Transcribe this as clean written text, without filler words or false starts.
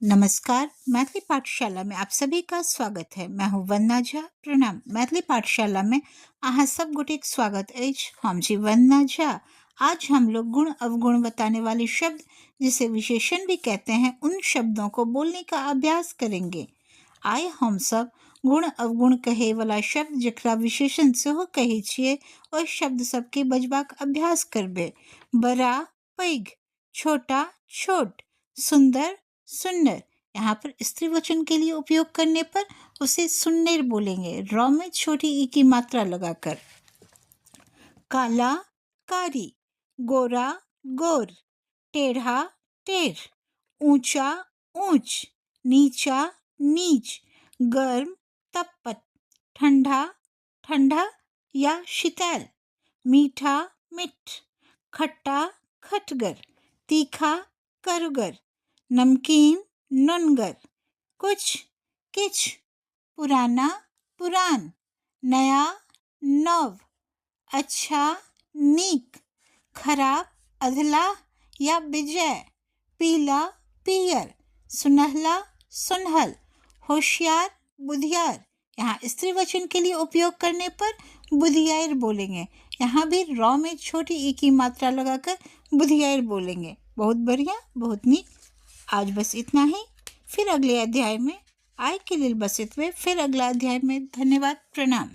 नमस्कार, मैथिली पाठशाला में आप सभी का स्वागत है। मैं हूँ वंदना झा। प्रणाम। मैथिली पाठशाला में अहाँ सब गोटे के स्वागत अछि। हम छी वंदना झा। आज हम लोग गुण अवगुण बताने वाले शब्द, जिसे विशेषण भी कहते हैं, उन शब्दों को बोलने का अभ्यास करेंगे। आइ हम सब गुण अवगुण कहे वाला शब्द, जकरा विशेषण सेहो कहै छियै, ओहि शब्द सबके बजबाक अभ्यास करबे। बड़ा पैघ, छोटा छोट, सुंदर सुन्नर। यहाँ पर स्त्री वचन के लिए उपयोग करने पर उसे सुन्नर बोलेंगे, रॉ में छोटी ई की मात्रा लगाकर। काला कारी, गोरा गोर, टेढ़ा टेढ़, ऊंचा ऊंच, नीचा नीच, गर्म तपत, ठंडा ठंडा या शीतल, मीठा मिठ, खट्टा खटगर, तीखा करुगर, नमकीन नुनगर, कुछ किछ, पुराना पुरान, नया नव, अच्छा नीक, खराब अधला या विजय, पीला पियर, सुनहला सुनहल, होशियार बुधियार। यहाँ स्त्री वचन के लिए उपयोग करने पर बुधियार बोलेंगे। यहाँ भी रॉ में छोटी ई की मात्रा लगाकर बुधियार बोलेंगे। बहुत बढ़िया, बहुत नीक। आज बस इतना ही। फिर अगले अध्याय में, आय के लिए बस इतने। फिर अगला अध्याय में। धन्यवाद। प्रणाम।